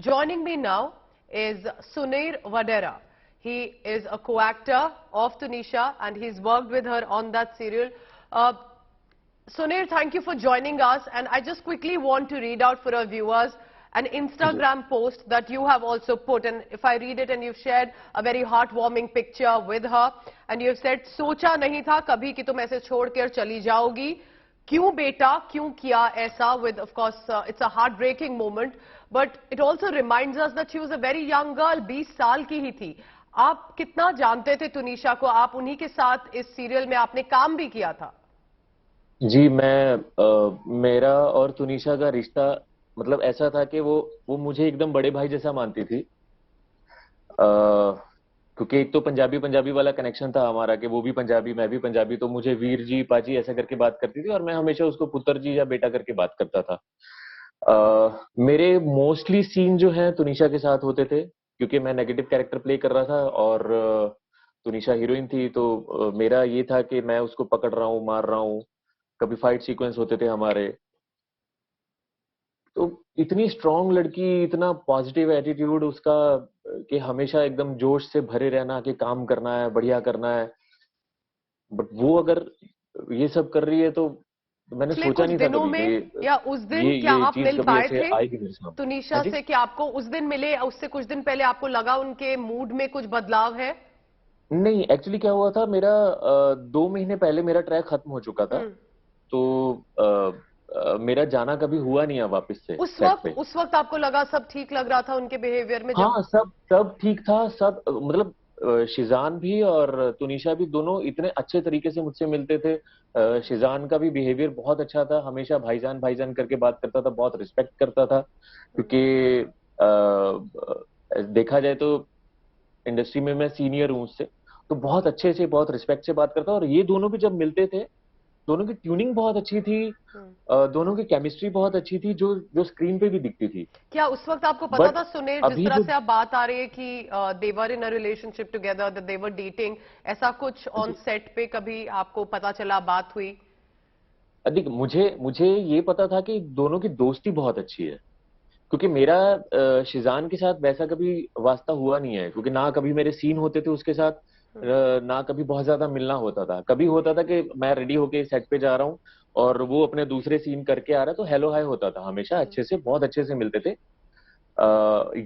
Joining me now is Sunair Vadera. He is a co-actor of Tanisha and he's worked with her on that serial. Sunair, thank you for joining us, and I just quickly want to read out for our viewers an Instagram post that you have also put, and if I read it, and you've shared a very heartwarming picture with her, and you've said, सोचा नहीं था कभी कि तुम ऐसे छोड़कर चली जाओगी, क्यों बेटा क्यों किया ऐसा, with of course it's a heartbreaking moment, but it also reminds us that she was a very young girl, 20 साल की ही थी. आप कितना जानते थे तुनिशा को? आप उन्हीं के साथ इस सीरियल में आपने काम भी किया था. जी, मेरा और तुनिशा का रिश्ता मतलब ऐसा था कि वो मुझे एकदम बड़े भाई जैसा मानती थी, क्योंकि एक तो पंजाबी पंजाबी वाला कनेक्शन था हमारा कि वो भी पंजाबी मैं भी पंजाबी, तो मुझे वीर जी पाजी ऐसा करके बात करती थी और मैं हमेशा उसको पुत्र जी या बेटा करके बात करता था. मेरे मोस्टली सीन जो है तुनिशा के साथ होते थे, क्योंकि मैं नेगेटिव कैरेक्टर प्ले कर रहा था और तुनिशा हीरोइन थी, तो मेरा ये था कि मैं उसको पकड़ रहा हूँ, मार रहा हूँ. कभी फाइट सीक्वेंस होते थे हमारे. तो इतनी स्ट्रांग लड़की, इतना पॉजिटिव एटीट्यूड उसका कि हमेशा एकदम जोश से भरे रहना कि काम करना है, बढ़िया करना है. बट वो अगर ये सब कर रही है तो मैंने पिछले सोचा कुछ नहीं था दिनों कभी में कि या उस दिन क्या ये आप चीज मिल कभी पाए ऐसे थे आएगी मेरे सामने. हाँ तुनिशा जी. से? कि आपको उस दिन मिले, उससे कुछ दिन पहले आपको लगा उनके मूड में कुछ बदलाव है? नहीं, एक्चुअली क्या हुआ था, मेरा 2 महीने पहले मेरा ट्रैक खत्म हो चुका था. तो मेरा जाना कभी हुआ नहीं है वापस से सेट पे. उस वक्त आपको लगा सब ठीक लग रहा था उनके बिहेवियर में जब? हाँ, सब सब ठीक था. सब मतलब शिजान भी और तुनिशा भी दोनों इतने अच्छे तरीके से मुझसे मिलते थे. शिजान का भी बिहेवियर बहुत अच्छा था, हमेशा भाईजान भाईजान करके बात करता था, बहुत रिस्पेक्ट करता था, क्योंकि देखा जाए तो इंडस्ट्री में मैं सीनियर हूँ उससे, तो बहुत अच्छे से बहुत रिस्पेक्ट से बात करता. और ये दोनों भी जब मिलते थे, दोनों की ट्यूनिंग बहुत अच्छी थी, दोनों की केमिस्ट्री बहुत अच्छी थी, जो जो स्क्रीन पे भी दिखती थी. क्या उस वक्त आपको पता बट था सुनील, जिस अभी तरह जो से आप बात आ रही है कि they're in a relationship together, that they were dating, ऐसा कुछ ऑन सेट पे कभी आपको पता चला, बात हुई? अधिक मुझे मुझे ये पता था कि दोनों की दोस्ती बहुत अच्छी है, क्योंकि मेरा शिजान के साथ वैसा कभी वास्ता हुआ नहीं है, क्योंकि ना कभी मेरे सीन होते थे उसके साथ, ना कभी बहुत ज्यादा मिलना होता था. कभी होता था कि मैं रेडी होके सेट पे जा रहा हूँ और वो अपने दूसरे सीन करके आ रहा है, तो हेलो हाय होता था हमेशा, अच्छे से बहुत अच्छे से मिलते थे.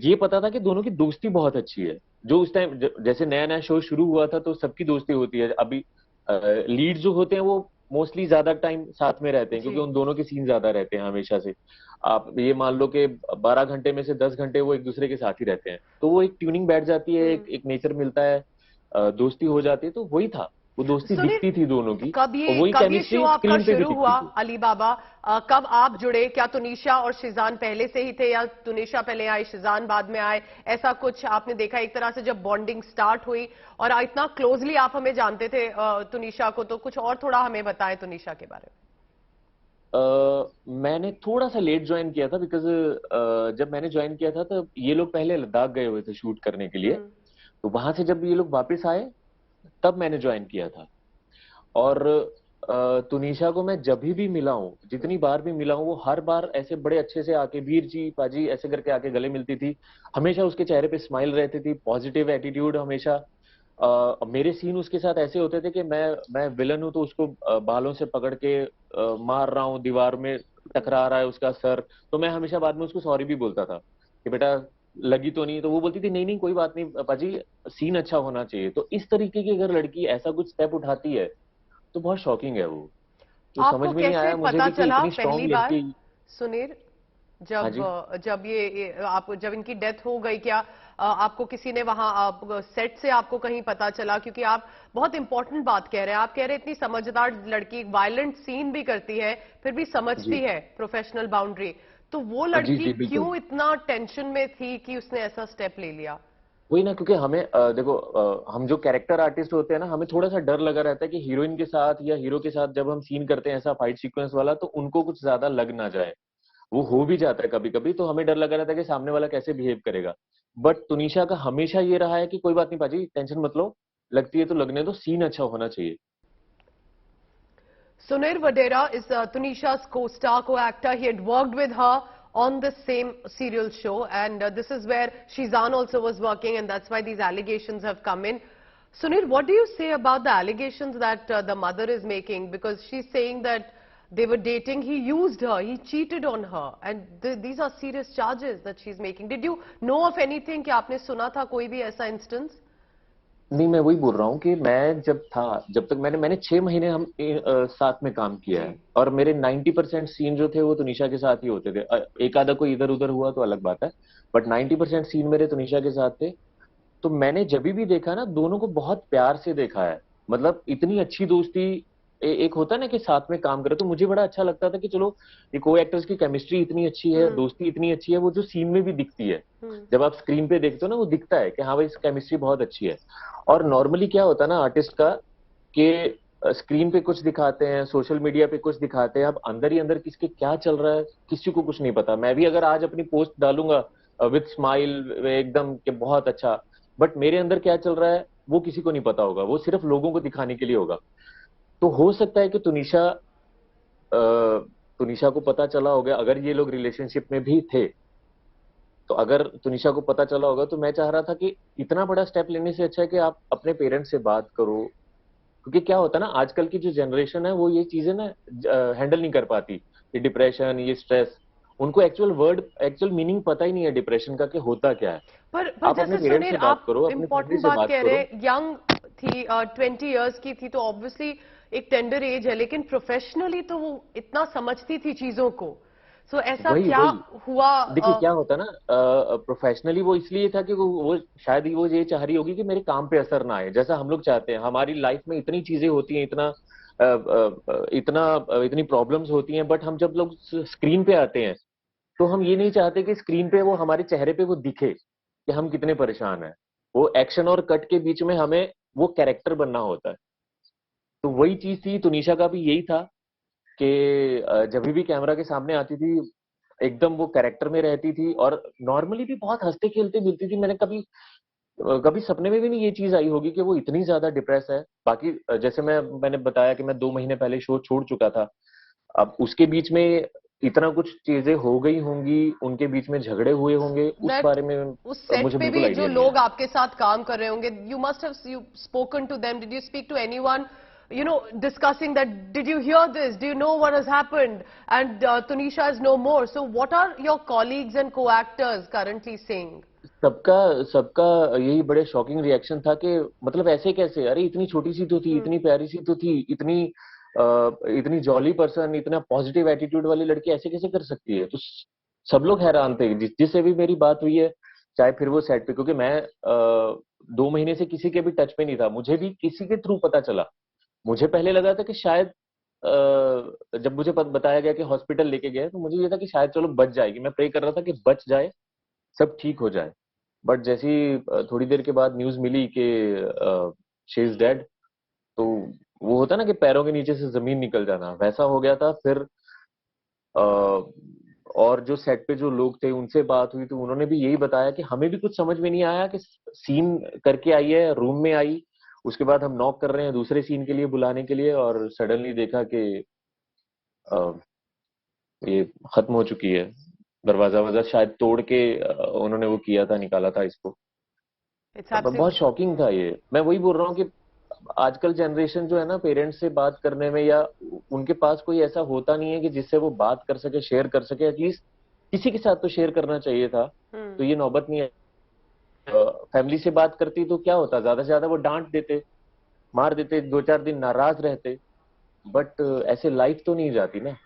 ये पता था कि दोनों की दोस्ती बहुत अच्छी है. जो उस टाइम जैसे नया नया शो शुरू हुआ था, तो सबकी दोस्ती होती है. अभी लीड जो होते हैं वो मोस्टली ज्यादा टाइम साथ में रहते हैं, क्योंकि उन दोनों के सीन ज्यादा रहते हैं हमेशा से. आप ये मान लो कि 12 घंटे में से 10 घंटे वो एक दूसरे के साथ ही रहते हैं, तो वो एक ट्यूनिंग बैठ जाती है, एक नेचर मिलता है, दोस्ती हो जाती है. तो वही था, वो दोस्ती सुनील, दिखती थी दोनों की, कब और वही ये शो केमिस्ट्री आपका स्क्रीन पे भी शुरू हुआ दिखती थी. अली बाबा? कब आप जुड़े? क्या तुनिशा और शिजान पहले से ही थे, या तुनिशा पहले आई शिजान बाद में आए? ऐसा कुछ आपने देखा एक तरह से जब बॉन्डिंग स्टार्ट हुई, और इतना क्लोजली आप हमें जानते थे तुनिशा को, तो कुछ और थोड़ा हमें बताएं तुनिशा के बारे में. मैंने थोड़ा सा लेट ज्वाइन किया था, बिकॉज जब मैंने ज्वाइन किया था तो ये लोग पहले लद्दाख गए हुए थे शूट करने के लिए. तो वहां से जब ये लोग वापस आए, तब मैंने ज्वाइन किया था. और तुनिशा को मैं जब भी मिला हूँ, जितनी बार भी मिला हूँ, वो हर बार ऐसे बड़े अच्छे से आके वीर जी पाजी ऐसे करके आके गले मिलती थी. हमेशा उसके चेहरे पे स्माइल रहती थी, पॉजिटिव एटीट्यूड हमेशा. मेरे सीन उसके साथ ऐसे होते थे कि मैं विलन हूं, तो उसको बालों से पकड़ के मार रहा हूँ, दीवार में टकरा रहा है उसका सर, तो मैं हमेशा बाद में उसको सॉरी भी बोलता था कि बेटा लगी तो नहीं. तो वो बोलती थी नहीं नहीं कोई बात नहीं पाजी, सीन अच्छा होना चाहिए. तो इस तरीके की अगर लड़की ऐसा कुछ स्टेप उठाती है, तो बहुत शॉकिंग है वो. तो समझ आपको में नहीं कैसे आया मुझे पता भी कि चला इतनी पहली स्ट्रांग बार लड़की. सुनील, हाँ जब जी. जब जब इनकी डेथ हो गई, क्या आपको किसी ने वहां, आप सेट से आपको कहीं पता चला? क्योंकि आप बहुत इंपॉर्टेंट बात कह रहे हैं, आप कह रहे हैं इतनी समझदार लड़की, वायलेंट सीन भी करती है, फिर भी समझती जी है प्रोफेशनल बाउंड्री, तो वो जी लड़की जी बिल्कुल. क्यों इतना टेंशन में थी कि उसने ऐसा स्टेप ले लिया? वही ना, क्योंकि हमें देखो, हम जो कैरेक्टर आर्टिस्ट होते हैं ना, हमें थोड़ा सा डर लगा रहता है कि हीरोइन के साथ या हीरो के साथ जब हम सीन करते हैं ऐसा फाइट सीक्वेंस वाला, तो उनको कुछ ज्यादा लग ना जाए. वो हो भी जाता है कभी कभी, तो हमें डर लगा रहता है कि सामने वाला कैसे बिहेव करेगा. बट तुनिशा का हमेशा ये रहा है कि कोई बात नहीं पाजी, टेंशन मत लो, लगती है तो लगने दो, सीन अच्छा होना चाहिए. Sunair Vadera is Tunisha's co-star, co-actor. He had worked with her on the same serial show, and this is where Shizan also was working, and that's why these allegations have come in. Sunir, what do you say about the allegations that the mother is making? Because she's saying that they were dating, he used her, he cheated on her, and these are serious charges that she's making. Did you know of anything? कि आपने सुना था कोई भी ऐसा instance? नहीं, मैं वही बोल रहा हूँ कि मैं जब तक मैंने 6 महीने हम साथ में काम किया है, और मेरे 90% सीन जो थे वो तुनिशा के साथ ही होते थे। एक आधा कोई इधर उधर हुआ तो अलग बात है, बट 90% सीन मेरे तुनिशा के साथ थे। तो मैंने जब भी देखा ना, दोनों को बहुत प्यार से देखा है। मतलब इतनी अच्छी दोस्ती, एक होता है ना कि साथ में काम करे, तो मुझे बड़ा अच्छा लगता था कि चलो ये को एक्टर्स की केमिस्ट्री इतनी अच्छी है, दोस्ती इतनी अच्छी है, वो जो सीन में भी दिखती है। जब आप स्क्रीन पे देखते हो ना, वो दिखता है कि हाँ भाई, केमिस्ट्री बहुत अच्छी है। और नॉर्मली क्या होता है ना आर्टिस्ट का, कि स्क्रीन पे कुछ दिखाते हैं, सोशल मीडिया पे कुछ दिखाते हैं, अब अंदर ही अंदर किसके क्या चल रहा है किसी को कुछ नहीं पता। मैं भी अगर आज अपनी पोस्ट डालूंगा विद स्माइल एकदम कि बहुत अच्छा, बट मेरे अंदर क्या चल रहा है वो किसी को नहीं पता होगा, वो सिर्फ लोगों को दिखाने के लिए होगा। तो हो सकता है कि तुनिशा को पता चला होगा, अगर ये लोग रिलेशनशिप में भी थे तो अगर तुनिशा को पता चला होगा, तो मैं चाह रहा था कि इतना बड़ा स्टेप लेने से अच्छा है कि आप अपने पेरेंट्स से बात करो। क्योंकि क्या होता है ना, आजकल की जो जनरेशन है वो ये चीजें ना हैंडल नहीं कर पाती, ये डिप्रेशन, ये स्ट्रेस, उनको एक्चुअल मीनिंग पता ही नहीं है डिप्रेशन का कि होता क्या है। पर आप अपने जैसे पेरेंट्स सुनील, से बात आप करो, अपनी फैमिली इम्पोर्टेंट से बात बात कह करो। रहे हैं, यंग थी, 20 इयर्स की थी, तो ऑब्वियसली एक टेंडर एज है, लेकिन प्रोफेशनली तो वो इतना समझती थी चीजों को। सो ऐसा वही क्या वही हुआ? देखिए क्या होता है ना, प्रोफेशनली वो इसलिए था कि वो शायद वो ये चाह रही होगी कि मेरे काम पे असर ना आए, जैसा हम लोग चाहते हैं। हमारी लाइफ में इतनी चीजें होती हैं, इतनी प्रॉब्लम्स होती हैं, बट हम जब लोग स्क्रीन पे आते हैं तो हम ये नहीं चाहते कि स्क्रीन पे वो हमारे चेहरे पे वो दिखे कि हम कितने परेशान हैं। वो एक्शन और कट के बीच में हमें वो कैरेक्टर बनना होता है। तो वही चीज थी, तुनिशा का भी यही था कि जब भी कैमरा के सामने आती थी एकदम वो कैरेक्टर में रहती थी, और नॉर्मली भी बहुत हंसते खेलते मिलती थी। मैंने कभी सपने में भी नहीं ये चीज आई होगी कि वो इतनी ज्यादा डिप्रेस है। बाकी जैसे मैंने बताया कि मैं 2 महीने पहले शो छोड़ चुका था, अब उसके बीच में इतना कुछ चीजें हो गई होंगी, उनके बीच में झगड़े हुए होंगे, उस दैट बारे में उस सेट मुझे पे बिल्कुल भी जो आइडिया नहीं है। लोग आपके साथ काम कर रहे होंगे, you must have you spoken to them, did you speak to anyone, you know, discussing that, did you hear this, do you know what has happened, and Tunisha is no more? So what are your colleagues and co-actors currently saying? सबका सबका यही बड़े shocking reaction था कि मतलब ऐसे कैसे, अरे इतनी छोटी सी तो थी, इतनी प्यारी सी तो थी, इतनी जॉली पर्सन, इतना पॉजिटिव एटीट्यूड वाली लड़की ऐसे कैसे कर सकती है। तो सब लोग हैरान थे जिससे भी मेरी बात हुई है, चाहे फिर वो सेट पे, क्योंकि मैं 2 महीने से किसी के भी टच पे नहीं था। मुझे भी किसी के थ्रू पता चला। मुझे पहले लगा था कि शायद जब मुझे बताया गया कि हॉस्पिटल लेके गए, तो मुझे ये था कि शायद चलो बच जाएगी। मैं प्रे कर रहा था कि बच जाए, सब ठीक हो जाए। बट जैसी थोड़ी देर के बाद न्यूज मिली कि शी इज डेड, तो वो होता ना कि पैरों के नीचे से जमीन निकल जाना, वैसा हो गया था। फिर और जो सेट पे जो लोग थे उनसे बात हुई, तो उन्होंने भी यही बताया कि हमें भी कुछ समझ में नहीं आया कि सीन करके आई है, रूम में आई, उसके बाद हम नॉक कर रहे हैं दूसरे सीन के लिए बुलाने के लिए, और सडनली देखा कि ये खत्म हो चुकी है। दरवाजा वजा शायद तोड़ के उन्होंने वो किया था, निकाला था इसको। It's बहुत absolutely शॉकिंग था ये। मैं वही बोल रहा हूँ कि आजकल जनरेशन जो है ना, पेरेंट्स से बात करने में, या उनके पास कोई ऐसा होता नहीं है कि जिससे वो बात कर सके, शेयर कर सके। एटलीस्ट किसी के साथ तो शेयर करना चाहिए था। तो ये नौबत नहीं है। फैमिली से बात करती तो क्या होता, ज्यादा से ज्यादा वो डांट देते, मार देते, 2-4 दिन नाराज रहते, बट ऐसे लाइफ तो नहीं जाती ना।